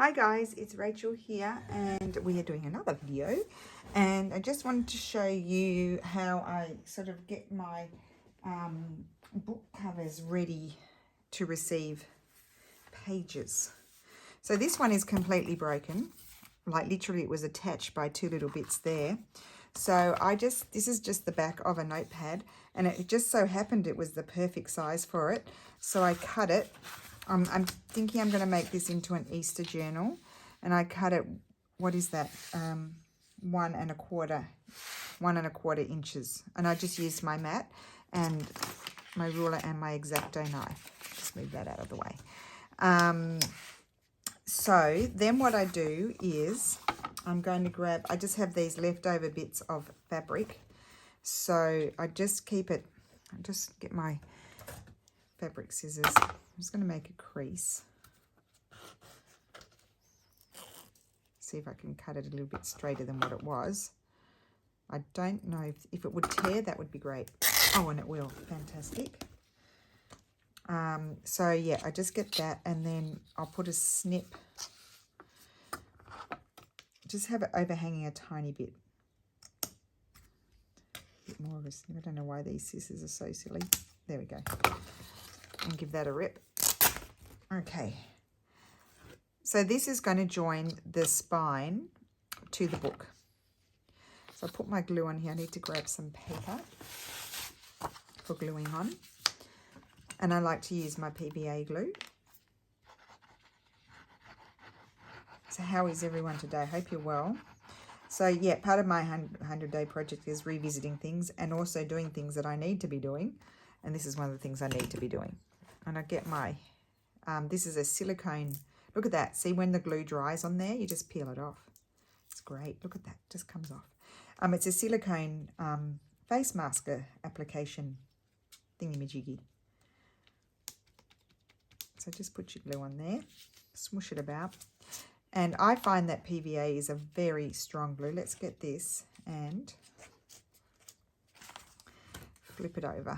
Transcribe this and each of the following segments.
Hi guys, it's Rachel here and we are doing another video, and I just wanted to show you how I sort of get my book covers ready to receive pages. So this one is completely broken, like literally it was attached by two little bits there. So this is just the back of a notepad, and it just so happened it was the perfect size for it. So I cut it. I'm thinking I'm going to make this into an Easter journal, and I cut it, what is that, 1¼ inches, and I just used my mat and my ruler and my X-Acto knife. Just move that out of the way. So then what I do is I'm going to grab, I just have these leftover bits of fabric, so I just keep it, I just get my fabric scissors. I'm just going to make a crease. See if I can cut it a little bit straighter than what it was. I don't know if it would tear, that would be great. Oh, and it will. Fantastic. So yeah, I just get that, and then I'll put a snip. Just have it overhanging a tiny bit. A bit more of a snip. I don't know why these scissors are so silly. There we go. And give that a rip. Okay. So this is going to join the spine to the book. So I'll put my glue on here. I need to grab some paper for gluing on. And I like to use my PVA glue. So how is everyone today? I hope you're well. So yeah, part of my 100-day project is revisiting things and also doing things that I need to be doing. And this is one of the things I need to be doing. And I get my, this is a silicone. Look at that. See, when the glue dries on there, you just peel it off. It's great. Look at that. Just comes off. It's a silicone face masker application thingy-majiggy. So just put your glue on there. Smoosh it about. And I find that PVA is a very strong glue. Let's get this and flip it over.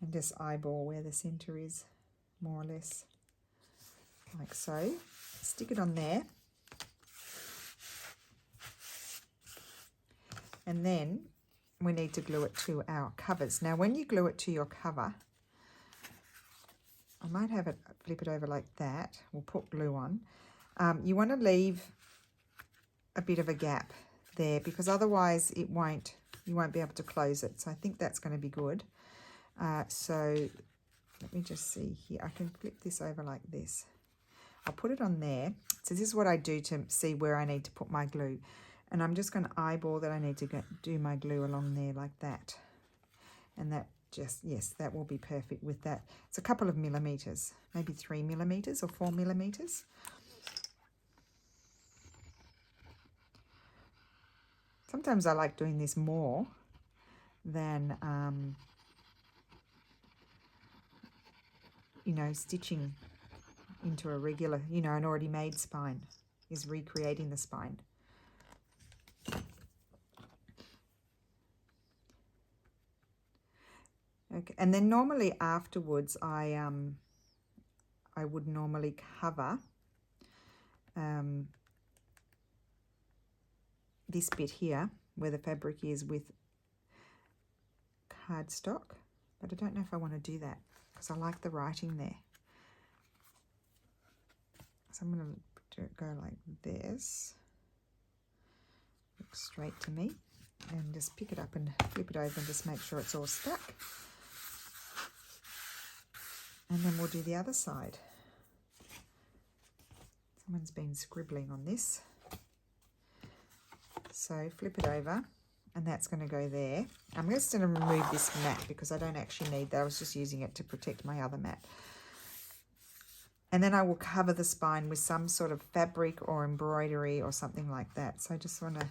And just eyeball where the center is, more or less, like so. Stick it on there. And then we need to glue it to our covers. Now, when you glue it to your cover, I might have it, flip it over like that. We'll put glue on. You want to leave a bit of a gap there, because otherwise you won't be able to close it. So I think that's going to be good. So let me just see here. I can flip this over like this. I'll put it on there. So this is what I do to see where I need to put my glue. And I'm just going to eyeball that I need to do my glue along there like that. And that just, yes, that will be perfect with that. It's a couple of millimeters, maybe 3 millimeters or 4 millimeters. Sometimes I like doing this more than, you know, stitching into a regular, you know, an already made spine, is recreating the spine. Okay, and then normally afterwards I would normally cover this bit here where the fabric is with cardstock, but I don't know if I want to do that because I like the writing there. So I'm going to go like this, look straight to me, and just pick it up and flip it over and just make sure it's all stuck. And then we'll do the other side. Someone's been scribbling on this. So flip it over, and that's going to go there. I'm just going to remove this mat because I don't actually need that. I was just using it to protect my other mat. And then I will cover the spine with some sort of fabric or embroidery or something like that. So I just want to,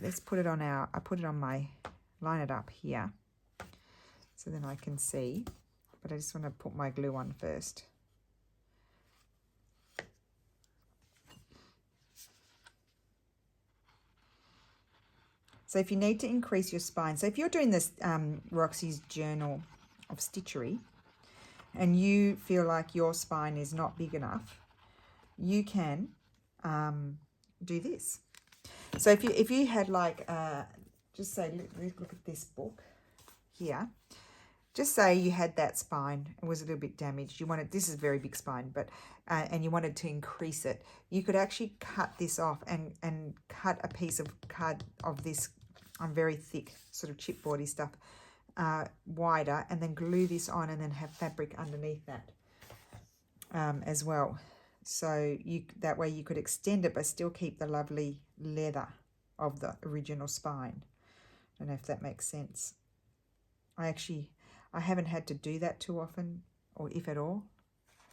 let's put it on I put it on my, line it up here so then I can see. But I just want to put my glue on first. So if you need to increase your spine, so if you're doing this Roxy's Journal of Stitchery and you feel like your spine is not big enough, you can do this. So if you had like, just say, look at this book here. Just say you had that spine, it was a little bit damaged. You wanted, this is a very big spine, but and you wanted to increase it. You could actually cut this off and cut a piece of card of this very thick sort of chipboardy stuff wider, and then glue this on, and then have fabric underneath that as well. So that way you could extend it but still keep the lovely leather of the original spine. I don't know if that makes sense. I haven't had to do that too often, or if at all,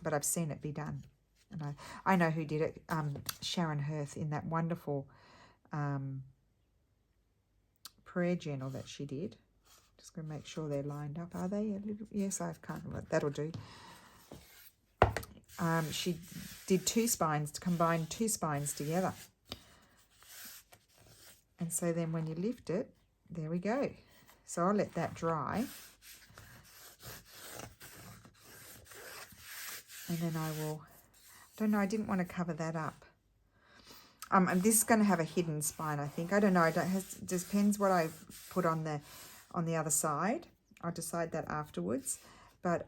but I've seen it be done. And I know who did it, Sharon Hirth, in that wonderful prayer journal that she did. Just going to make sure they're lined up. Are they a little? Yes, I can't. That'll do. She did two spines, to combine two spines together. And so then when you lift it, there we go. So I'll let that dry. And then I will, I don't know, I didn't want to cover that up. And this is going to have a hidden spine, I think. I don't know, it depends what I put on the other side. I'll decide that afterwards. But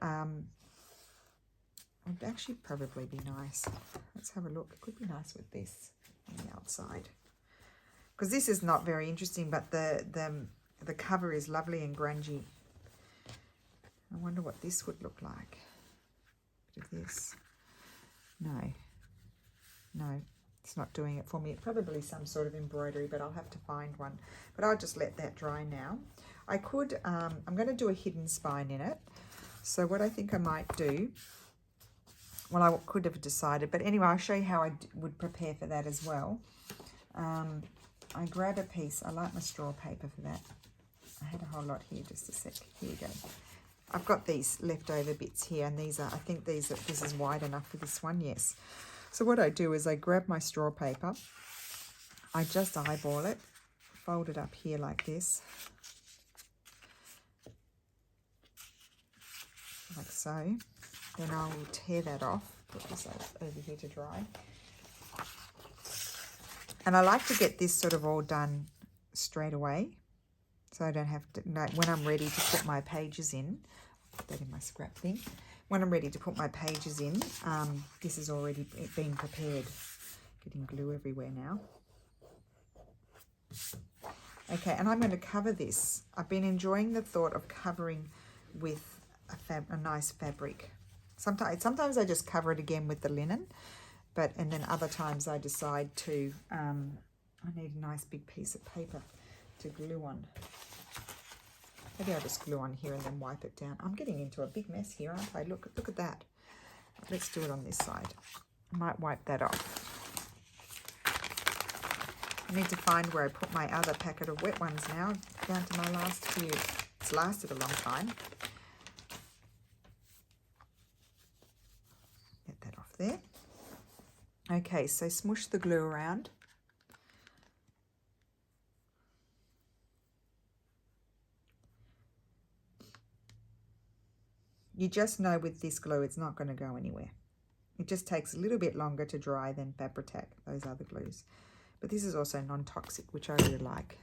it'd actually probably be nice. Let's have a look. It could be nice with this on the outside. Because this is not very interesting, but the cover is lovely and grungy. I wonder what this would look like. Bit of this. No, it's not doing it for me. It's probably some sort of embroidery, but I'll have to find one. But I'll just let that dry now. I could, I'm going to do a hidden spine in it. So what I think I might do, well, I could have decided, but anyway, I'll show you how I would prepare for that as well. I grab a piece. I like my straw paper for that. I had a whole lot here, just a sec. Here you go. I've got these leftover bits here, and these are, I think this is wide enough for this one, yes. So what I do is I grab my straw paper, I just eyeball it, fold it up here like this, like so. Then I will tear that off, put this over here to dry. And I like to get this sort of all done straight away, so I don't have to, when I'm ready to put my pages in, I'll put that in my scrap thing. When I'm ready to put my pages in, this has already been prepared. Getting glue everywhere now. Okay, and I'm going to cover this. I've been enjoying the thought of covering with a nice fabric. Sometimes I just cover it again with the linen, and then other times I decide to, I need a nice big piece of paper to glue on. Maybe I'll just glue on here and then wipe it down. I'm getting into a big mess here, aren't I? Look at that. Let's do it on this side. I might wipe that off. I need to find where I put my other packet of wet ones now, down to my last few. It's lasted a long time. Get that off there. Okay, so smush the glue around. You just know with this glue it's not going to go anywhere. It just takes a little bit longer to dry than Fabri-Tac, those other glues. But this is also non-toxic, which I really like.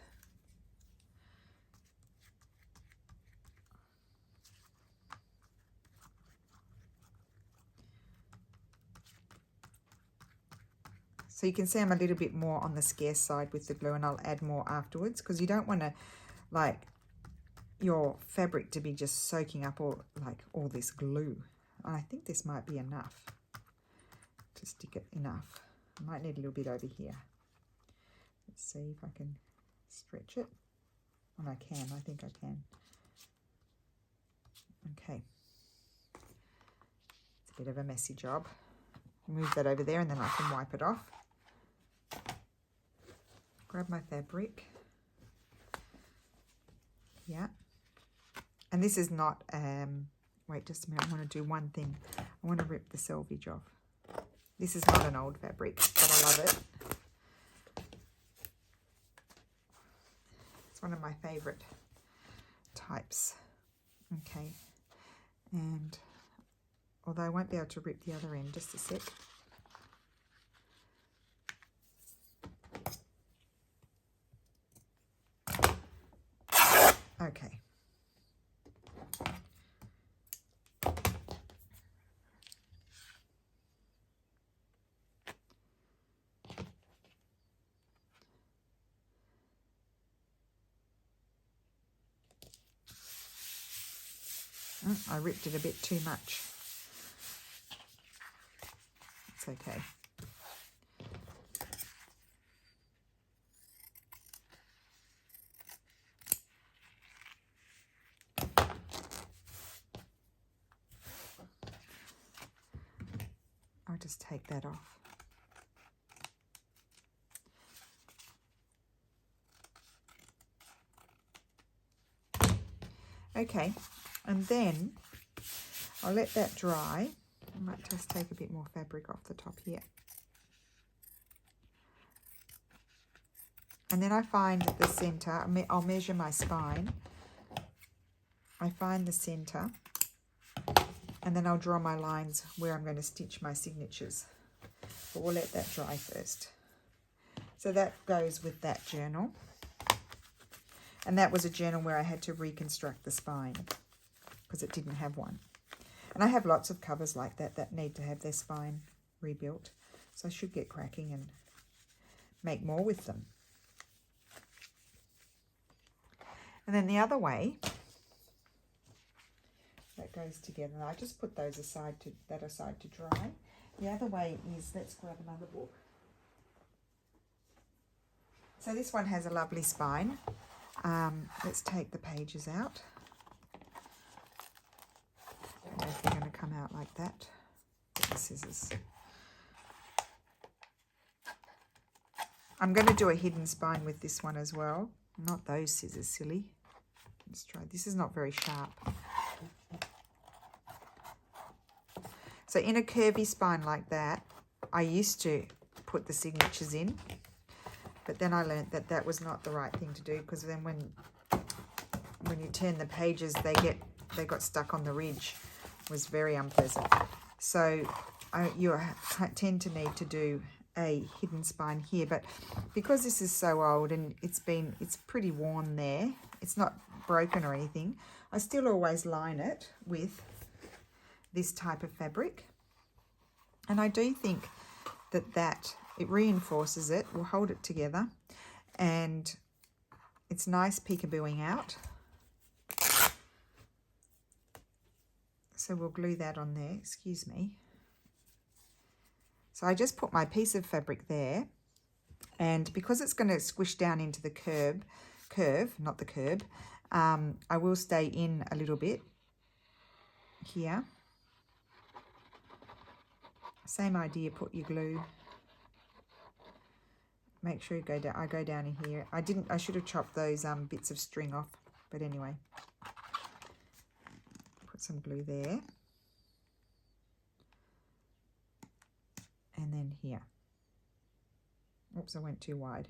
So you can see I'm a little bit more on the scarce side with the glue, and I'll add more afterwards, because you don't want to, like, your fabric to be just soaking up all this glue. And I think this might be enough to stick it enough. I might need a little bit over here. Let's see if I can stretch it. And I can, I think I can. Okay. It's a bit of a messy job. Move that over there and then I can wipe it off. Grab my fabric. Yeah. And this is not, wait just a minute, I want to do one thing. I want to rip the selvage off. This is not an old fabric, but I love it. It's one of my favorite types. Okay. And although I won't be able to rip the other end, just a sec. Okay. I ripped it a bit too much. It's okay. I'll just take that off. Okay, and then I'll let that dry. I might just take a bit more fabric off the top here. And then I find the center. I'll measure my spine. I find the center, and then I'll draw my lines where I'm going to stitch my signatures. But we'll let that dry first. So that goes with that journal. And that was a journal where I had to reconstruct the spine because it didn't have one. And I have lots of covers like that that need to have their spine rebuilt. So I should get cracking and make more with them. And then the other way, that goes together. I just put those aside to dry. The other way is, let's grab another book. So this one has a lovely spine. Let's take the pages out. I don't know if they're going to come out like that. Get the scissors. I'm going to do a hidden spine with this one as well. Not those scissors, silly. Let's try. This is not very sharp. So in a curvy spine like that, I used to put the signatures in, but then I learned that that was not the right thing to do, because then when you turn the pages, they got stuck on the ridge. It was very unpleasant. So you tend to need to do a hidden spine here, but because this is so old and it's pretty worn there, it's not broken or anything, I still always line it with this type of fabric. And I do think that it reinforces it, will hold it together, and it's nice peekabooing out. So we'll glue that on there, excuse me. So I just put my piece of fabric there, and because it's going to squish down into the curve, not the curb, I will stay in a little bit here. Same idea, put your glue. Make sure you go down. I go down in here. I should have chopped those bits of string off, but anyway. Put some glue there. And then here. Oops, I went too wide.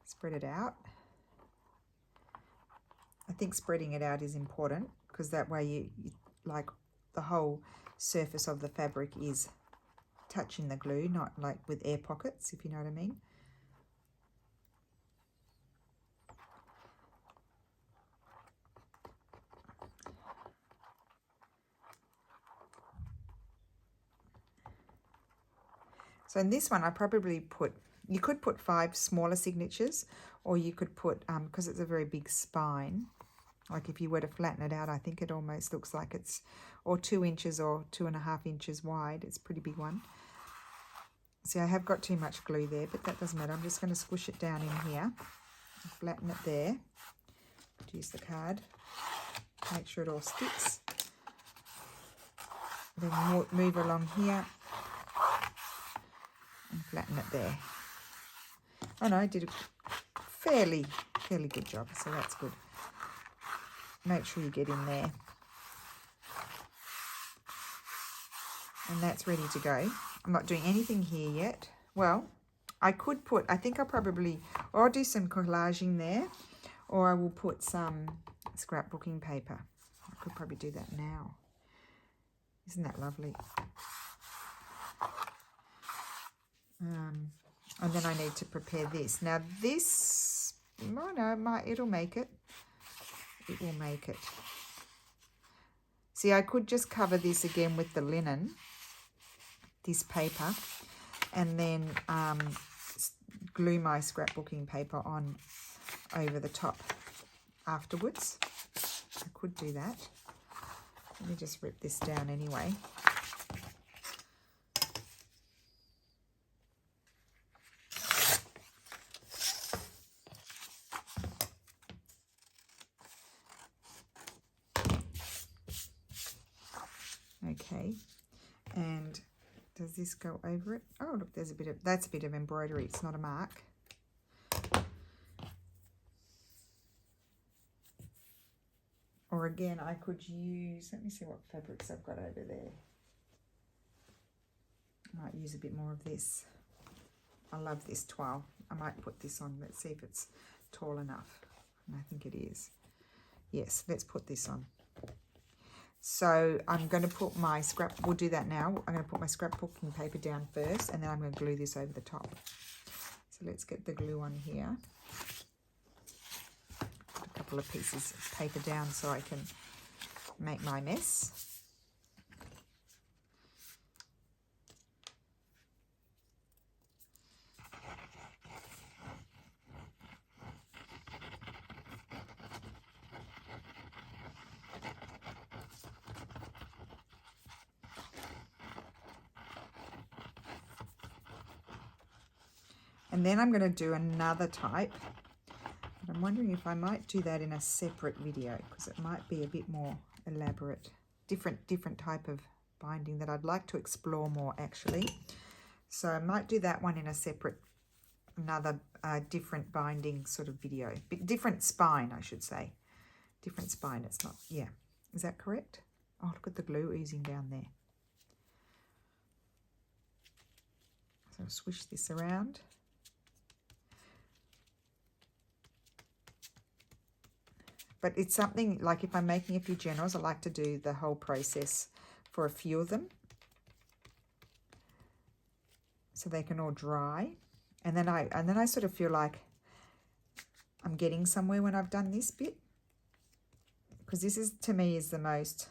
Spread it out. I think spreading it out is important, because that way you like the whole surface of the fabric is touching the glue, not like with air pockets, if you know what I mean. So in this one, I probably you could put 5 smaller signatures, or you could put, because it's a very big spine, like if you were to flatten it out, I think it almost looks like it's, or 2 inches or 2.5 inches wide. It's a pretty big one. See, I have got too much glue there, but that doesn't matter. I'm just going to squish it down in here, flatten it there, use the card, make sure it all sticks. Then move along here and flatten it there. And I did a fairly good job, so that's good. Make sure you get in there. And that's ready to go. I'm not doing anything here yet. Well, I could put, I think I'll do some collaging there, or I will put some scrapbooking paper. I could probably do that now. Isn't that lovely? And then I need to prepare this. Now this, oh no, it'll make it. It will make it. See, I could just cover this again with the linen, this paper, and then glue my scrapbooking paper on over the top afterwards. I could do that. Let me just rip this down anyway. Okay, and does this go over it? Oh, look, there's a bit of, that's a bit of embroidery. It's not a mark. Or again, I could use, let me see what fabrics I've got over there. I might use a bit more of this. I love this toile. I might put this on. Let's see if it's tall enough. And I think it is. Yes, let's put this on. So I'm going to put my we'll do that now. I'm going to put my scrapbooking paper down first, and then I'm going to glue this over the top. So let's get the glue on here. Put a couple of pieces of paper down so I can make my mess. And then I'm going to do another type. But I'm wondering if I might do that in a separate video, because it might be a bit more elaborate. Different type of binding that I'd like to explore more, actually. So I might do that one in a separate, another different binding sort of video. Different spine, I should say. Different spine. It's not, yeah. Is that correct? Oh, look at the glue oozing down there. So I'll swish this around. But it's something like if I'm making a few generals, I like to do the whole process for a few of them, so they can all dry. And then I sort of feel like I'm getting somewhere when I've done this bit, because this is, to me, is the most.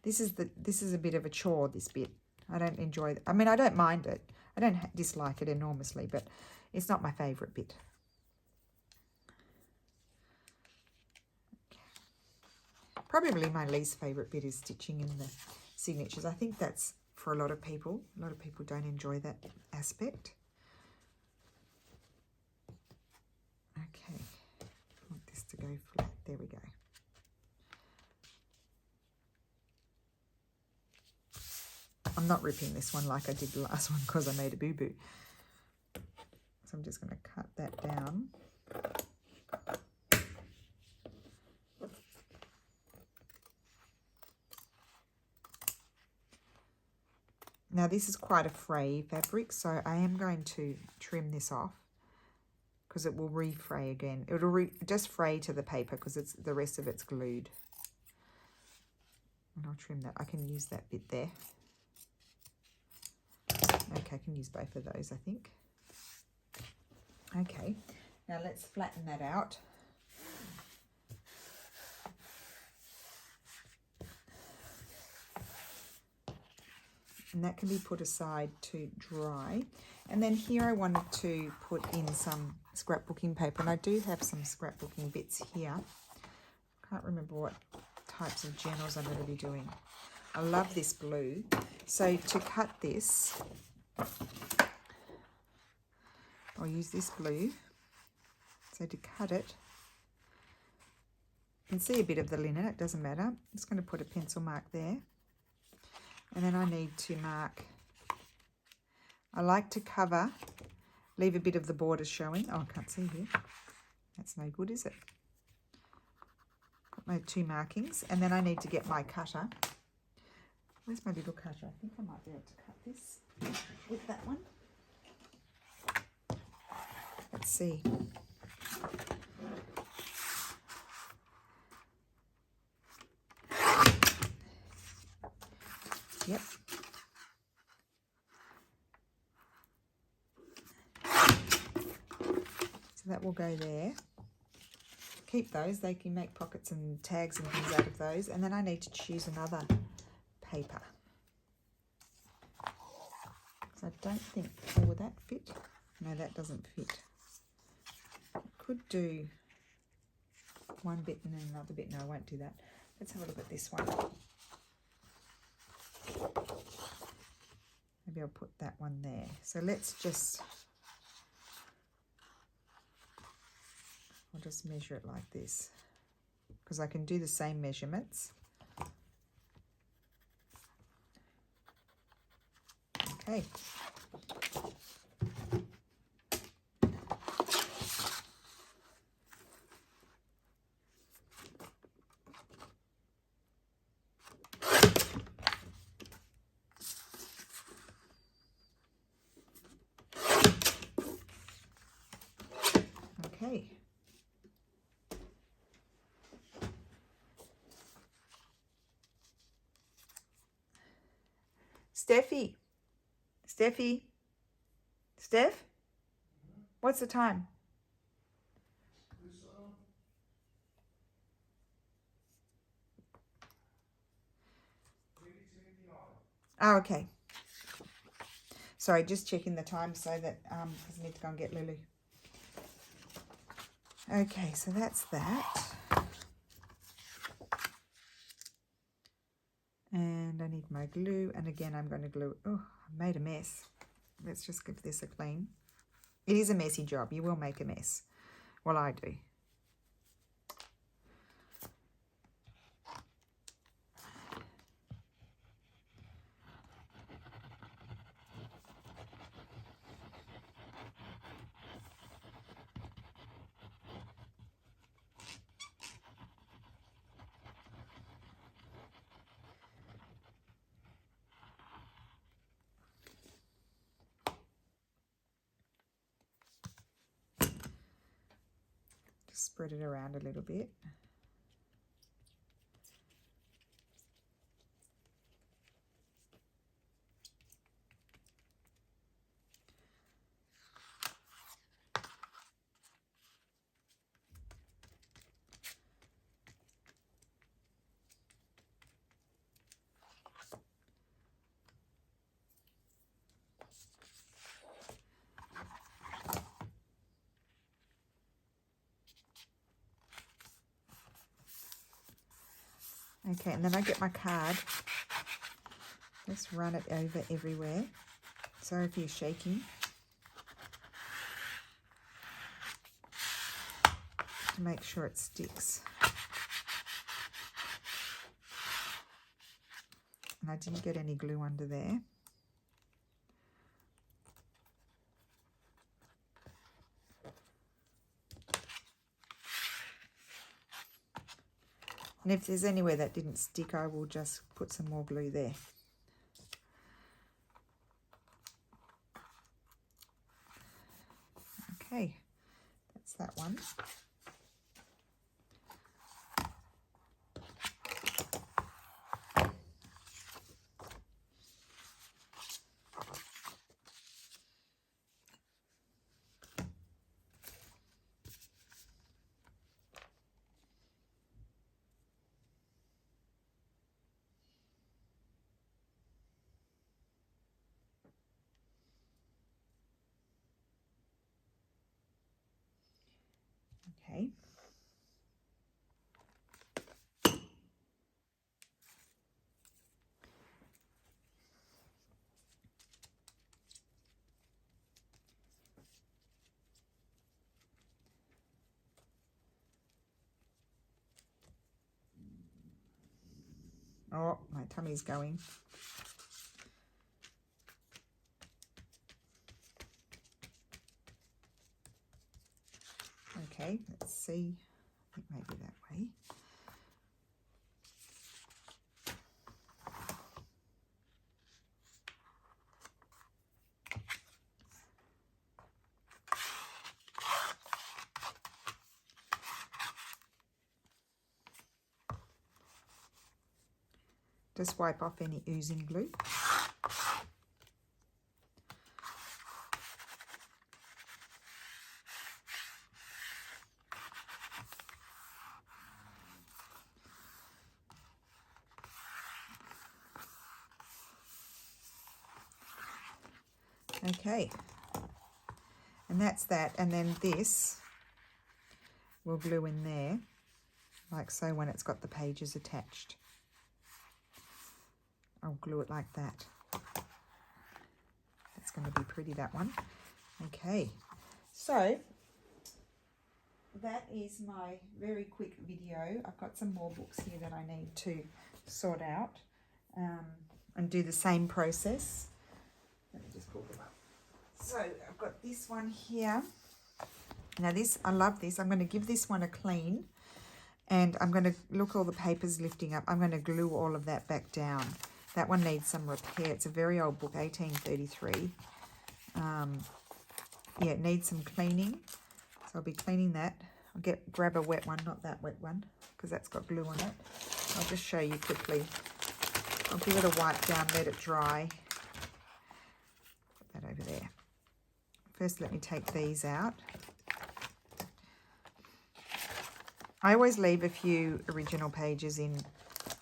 This is a bit of a chore. This bit I don't enjoy. I mean, I don't mind it. I don't dislike it enormously, but it's not my favourite bit. Probably my least favourite bit is stitching in the signatures. I think that's for a lot of people. A lot of people don't enjoy that aspect. Okay, I want this to go flat. There we go. I'm not ripping this one like I did the last one because I made a boo-boo. So I'm just going to cut that down. Now this is quite a fray fabric, so I am going to trim this off because it will re-fray again. It'll just fray to the paper because it's the rest of it's glued. And I'll trim that. I can use that bit there. Okay, I can use both of those, I think. Okay, now let's flatten that out. And that can be put aside to dry. And then here I wanted to put in some scrapbooking paper, and I do have some scrapbooking bits here. I can't remember what types of journals I'm going to be doing. I love this blue. So to cut this, I'll use this blue. So to cut it, you can see a bit of the linen, it doesn't matter. I'm just going to put a pencil mark there. And then I need to mark, I like to cover, leave a bit of the border showing. Oh, I can't see here. That's no good, is it? Got my two markings. And then I need to get my cutter. Where's my little cutter? I think I might be able to cut this with that one. Let's see. So that will go there. Keep those, they can make pockets and tags and things out of those. And then I need to choose another paper. So I don't think, oh, will that fit? No, that doesn't fit. I could do one bit and then another bit. No, I won't do that. Let's have a look at this one. Maybe I'll put that one there. So let's just, I'll just measure it like this, because I can do the same measurements. Okay. Okay. Steph, what's the time? Oh, okay. Sorry, just checking the time so that, because I need to go and get Lulu. Okay, so that's that. And I need my glue, and again I'm going to glue. Oh, I made a mess. Let's just give this a clean. It is a messy job. You will make a mess. Well, I do. Spread it around a little bit. Okay, and then I get my card. Just run it over everywhere. Sorry if you're shaking. To make sure it sticks. And I didn't get any glue under there. And if there's anywhere that didn't stick, I will just put some more glue there. Okay, that's that one. Okay. Oh, my tummy's going. Okay, let's see. I think maybe that way. Just wipe off any oozing glue. Okay, and that's that. And then this we'll glue in there, like so, when it's got the pages attached. I'll glue it like that. That's going to be pretty, that one. Okay, so that is my very quick video. I've got some more books here that I need to sort out and do the same process. Let me just pull them up. So I've got this one here. Now this, I love this. I'm going to give this one a clean, and I'm going to look all the papers lifting up. I'm going to glue all of that back down. That one needs some repair. It's a very old book, 1833. Yeah, it needs some cleaning. So I'll be cleaning that. I'll grab a wet one, not that wet one, because that's got glue on it. I'll just show you quickly. I'll give it a wipe down, let it dry. Put that over there. First, let me take these out. I always leave a few original pages in,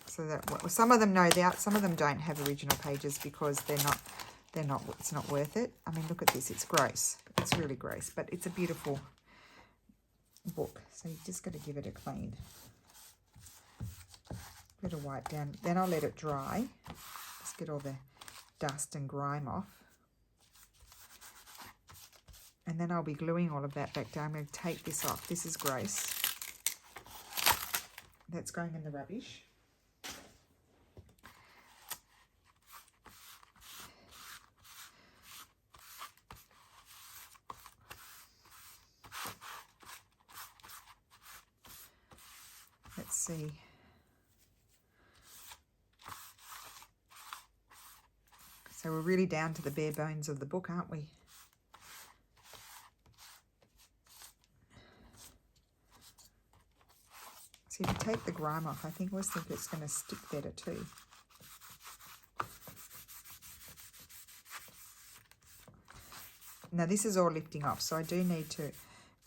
so that, well, some of them know that, some of them don't have original pages because it's not worth it. I mean, look at this, it's gross. It's really gross, but it's a beautiful book. So you just got to give it a clean. Let it wipe down. Then I'll let it dry. Just get all the dust and grime off. And then I'll be gluing all of that back down. I'm going to take this off. This is gross. That's going in the rubbish. Let's see. So we're really down to the bare bones of the book, aren't we? So if you take the grime off, I always think it's going to stick better too. Now this is all lifting off, so I do need to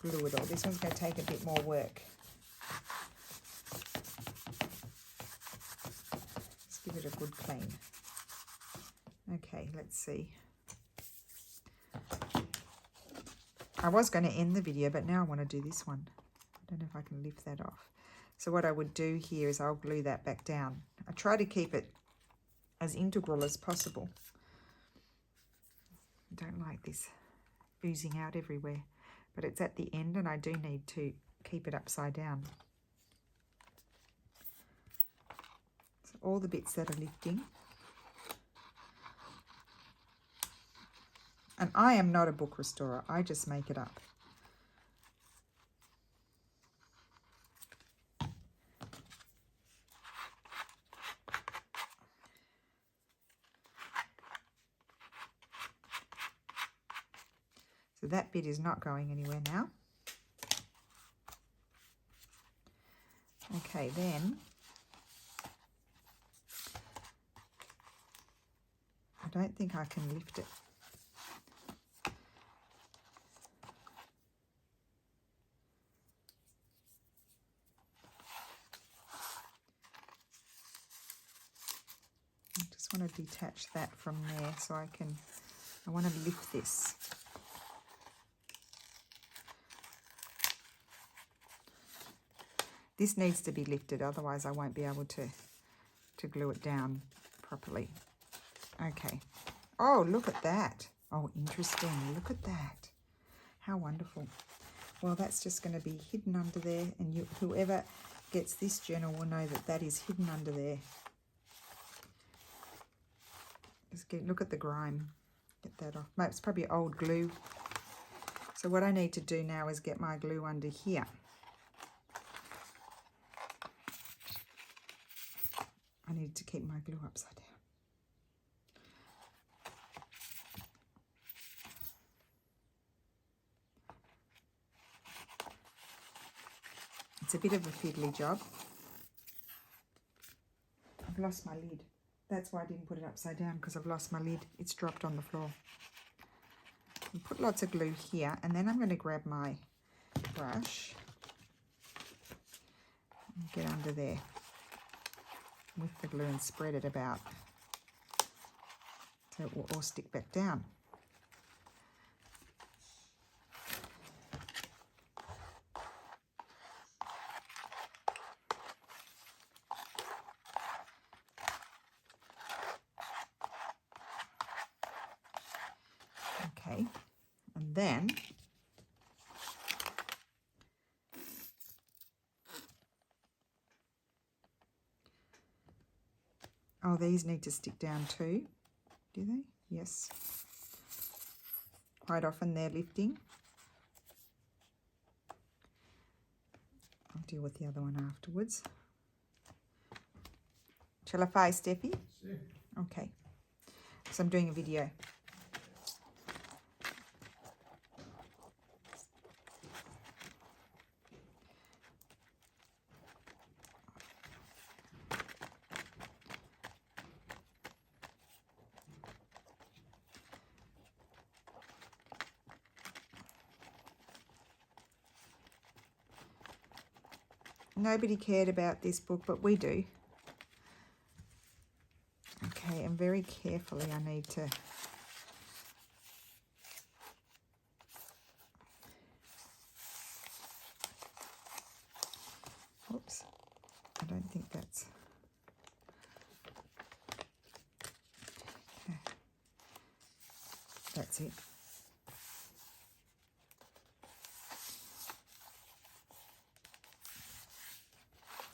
glue it all. This one's going to take a bit more work. Let's give it a good clean. Okay, let's see. I was going to end the video, but now I want to do this one. I don't know if I can lift that off. So what I would do here is I'll glue that back down. I try to keep it as integral as possible. I don't like this oozing out everywhere, but it's at the end and I do need to keep it upside down. So all the bits that are lifting. And I am not a book restorer, I just make it up. So that bit is not going anywhere now. Okay, then I don't think I can lift it. I just want to detach that from there so I want to lift this. This needs to be lifted, otherwise I won't be able to glue it down properly. Okay. Oh, look at that. Oh, interesting. Look at that. How wonderful. Well, that's just going to be hidden under there, and whoever gets this journal will know that that is hidden under there. Just look at the grime. Get that off. It's probably old glue. So what I need to do now is get my glue under here. I need to keep my glue upside down. It's a bit of a fiddly job. I've lost my lid. That's why I didn't put it upside down, because I've lost my lid. It's dropped on the floor. I'll put lots of glue here, and then I'm going to grab my brush and get under there with the glue and spread it about so it will all stick back down. then oh, these need to stick down too, do they? Yes. Quite often they're lifting. I'll deal with the other one afterwards. Shall I fire, Steffi? Sure. Okay. So I'm doing a video. Nobody cared about this book, but we do. Okay, and very carefully I need to oops, I don't think that's okay. That's it.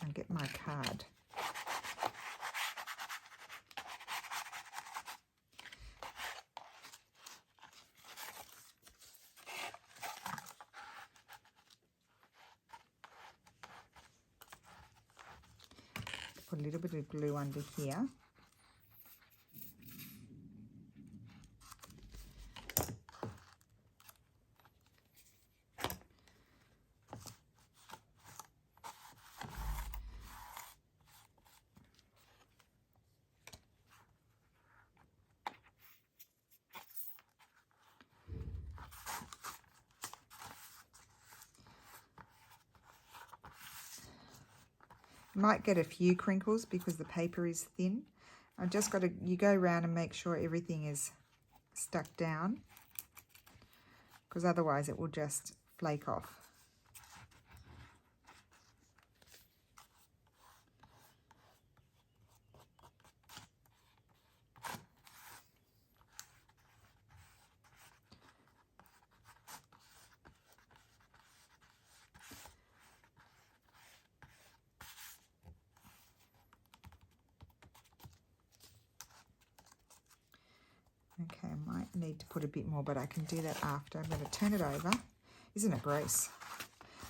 I'll get my card. Put a little bit of glue under here. Might get a few crinkles because the paper is thin. I've just got to, you go around and make sure everything is stuck down, because otherwise it will just flake off. Okay, I might need to put a bit more, but I can do that after. I'm going to turn it over. Isn't it gross?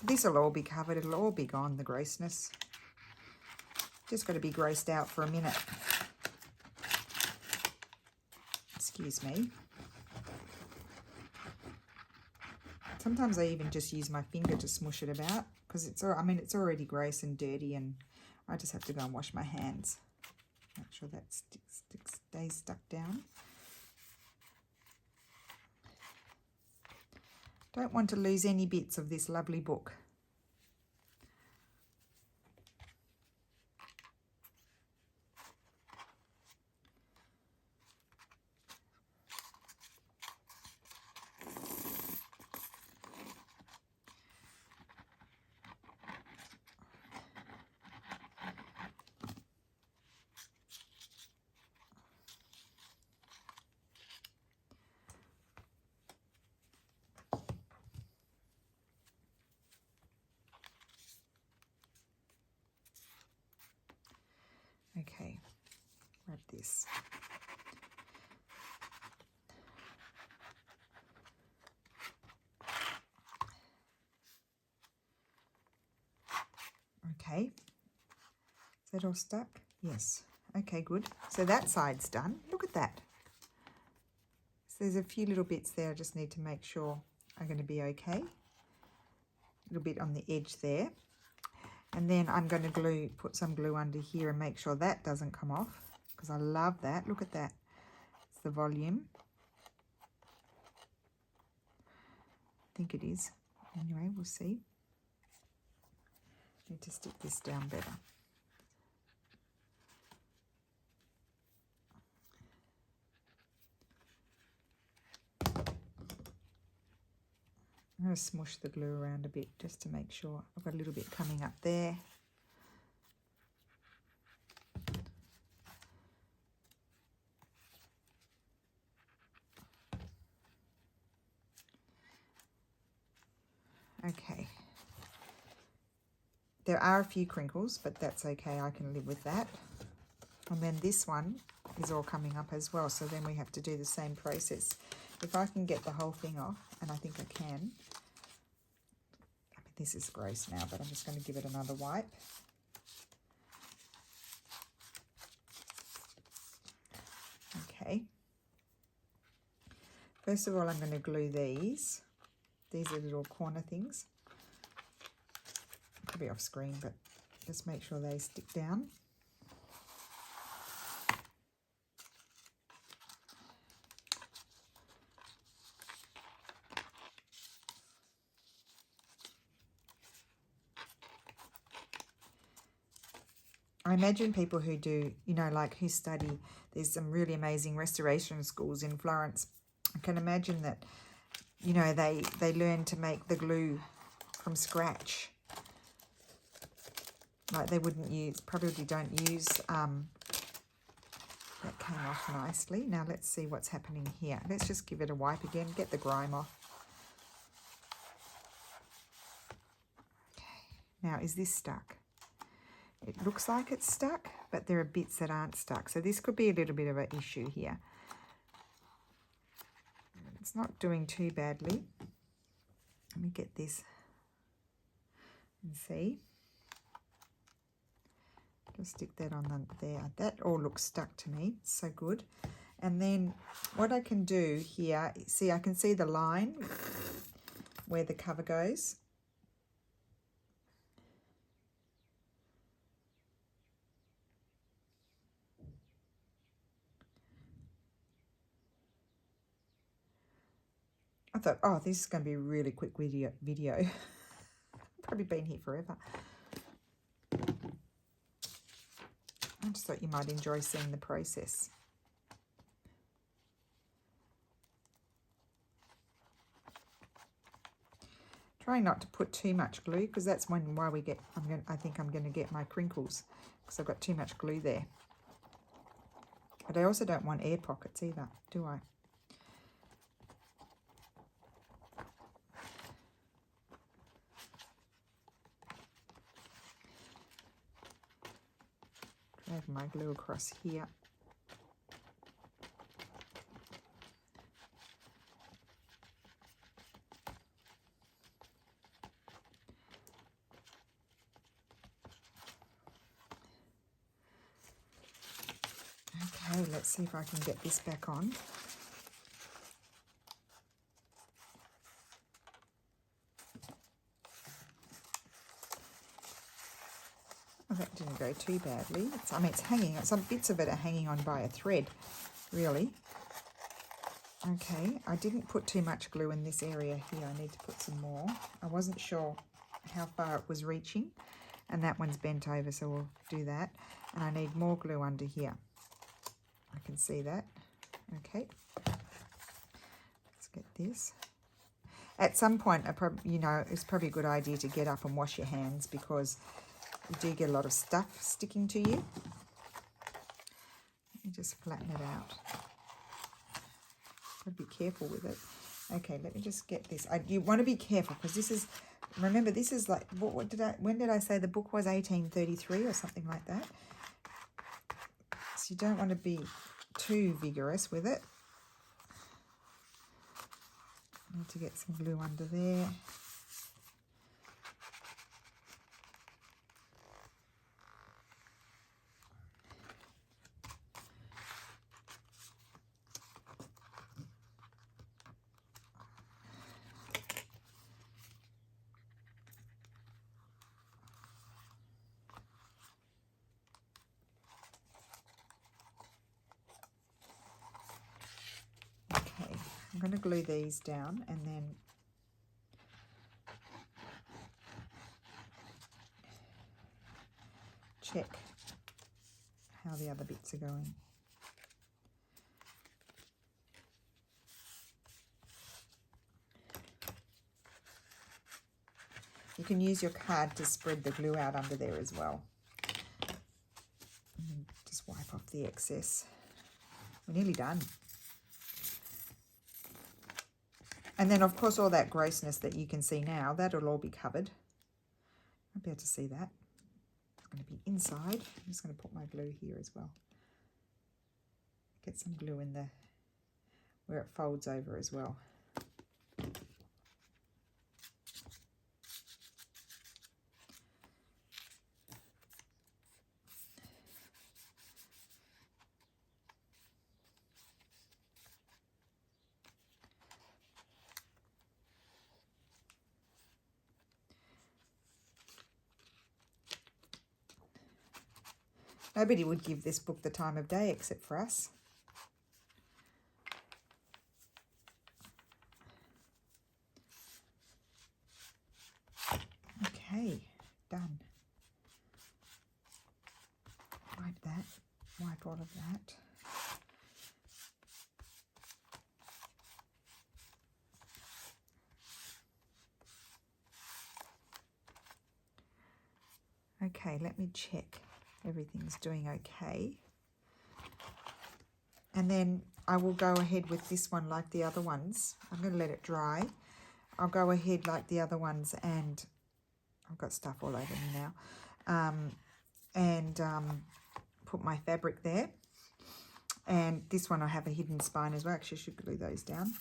This will all be covered. It'll all be gone, the grossness. Just got to be grossed out for a minute. Excuse me. Sometimes I even just use my finger to smush it about, because it's already gross and dirty, and I just have to go and wash my hands. Make sure that stays stuck down. Don't want to lose any bits of this lovely book. Okay, grab this. Okay, is that all stuck? Yes. Okay, good. So that side's done. Look at that. So there's a few little bits there I just need to make sure are going to be okay. A little bit on the edge there. And then I'm going to put some glue under here and make sure that doesn't come off, because I love that. Look at that. It's the volume. I think it is. Anyway, we'll see. Need to stick this down better. I'm going to smush the glue around a bit just to make sure. I've got a little bit coming up there. Okay. There are a few crinkles, but that's okay. I can live with that. And then this one is all coming up as well. So then we have to do the same process. If I can get the whole thing off, and I think I can. I mean, this is gross now, but I'm just going to give it another wipe. Okay. First of all, I'm going to glue these. These are little corner things. Could be off screen, but just make sure they stick down. I imagine people who do, you know, like who study, there's some really amazing restoration schools in Florence. I can imagine that, you know, they learn to make the glue from scratch. Like they wouldn't use, probably don't use, that came off nicely. Now let's see what's happening here. Let's just give it a wipe again, get the grime off. Okay, now is this stuck? It looks like it's stuck, but there are bits that aren't stuck. So this could be a little bit of an issue here. It's not doing too badly. Let me get this and see. Just stick that on there. That all looks stuck to me. It's so good. And then what I can do here, see, I can see the line where the cover goes. I thought, oh, this is going to be a really quick video. Probably been here forever. I just thought you might enjoy seeing the process. Trying not to put too much glue, because that's why we get. I think I'm going to get my crinkles because I've got too much glue there. But I also don't want air pockets either, do I? Drag my glue across here. Okay, let's see if I can get this back on. Oh, that didn't go too badly. I mean, it's hanging. Some bits of it are hanging on by a thread, really. Okay, I didn't put too much glue in this area here. I need to put some more. I wasn't sure how far it was reaching, and that one's bent over, so we'll do that. And I need more glue under here. I can see that. Okay, let's get this. At some point, you know, it's probably a good idea to get up and wash your hands because you do get a lot of stuff sticking to you. Let me just flatten it out. Got to be careful with it. Okay, let me just get this. You want to be careful because this is, remember, this is like, when did I say the book was 1833 or something like that? So you don't want to be too vigorous with it. I need to get some glue under there. I'm going to glue these down and then check how the other bits are going. You can use your card to spread the glue out under there as well. And just wipe off the excess. We're nearly done. And then, of course, all that grossness that you can see now, that'll all be covered. I'll be able to see that. It's going to be inside. I'm just going to put my glue here as well. Get some glue in the where it folds over as well. Nobody would give this book the time of day except for us. Okay, done. Wipe that, wipe all of that. Okay, let me check everything's doing okay. And then I will go ahead with this one like the other ones. I'm going to let it dry. I'll go ahead like the other ones, and I've got stuff all over me now. Put my fabric there. And this one I have a hidden spine as well. Actually, I should glue those down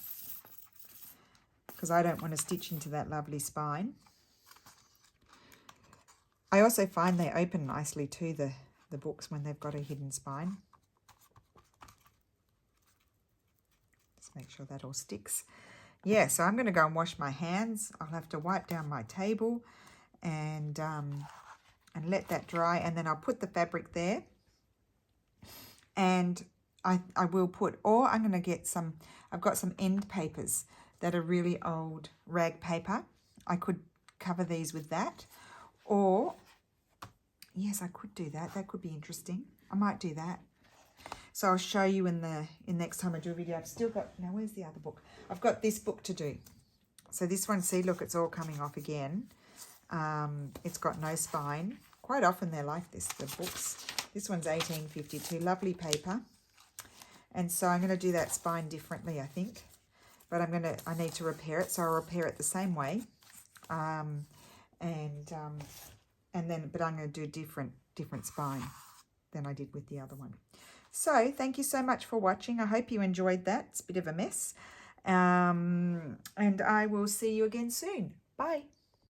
because I don't want to stitch into that lovely spine. I also find they open nicely too, the books, when they've got a hidden spine. Just make sure that all sticks. Yeah, so I'm going to go and wash my hands. I'll have to wipe down my table and let that dry. And then I'll put the fabric there. And I will put, or I'm going to get some, I've got some end papers that are really old rag paper. I could cover these with that. Or, yes, I could do that. That could be interesting. I might do that. So I'll show you in next time I do a video. I've still got, now where's the other book? I've got this book to do. So this one, see, look, it's all coming off again. It's got no spine. Quite often they're like this, the books. This one's 1852, lovely paper. And so I'm going to do that spine differently, I think. But I need to repair it, so I'll repair it the same way. But I'm going to do different spine than I did with the other one. So thank you so much for watching. I hope you enjoyed that. It's a bit of a mess. And I will see you again soon. Bye.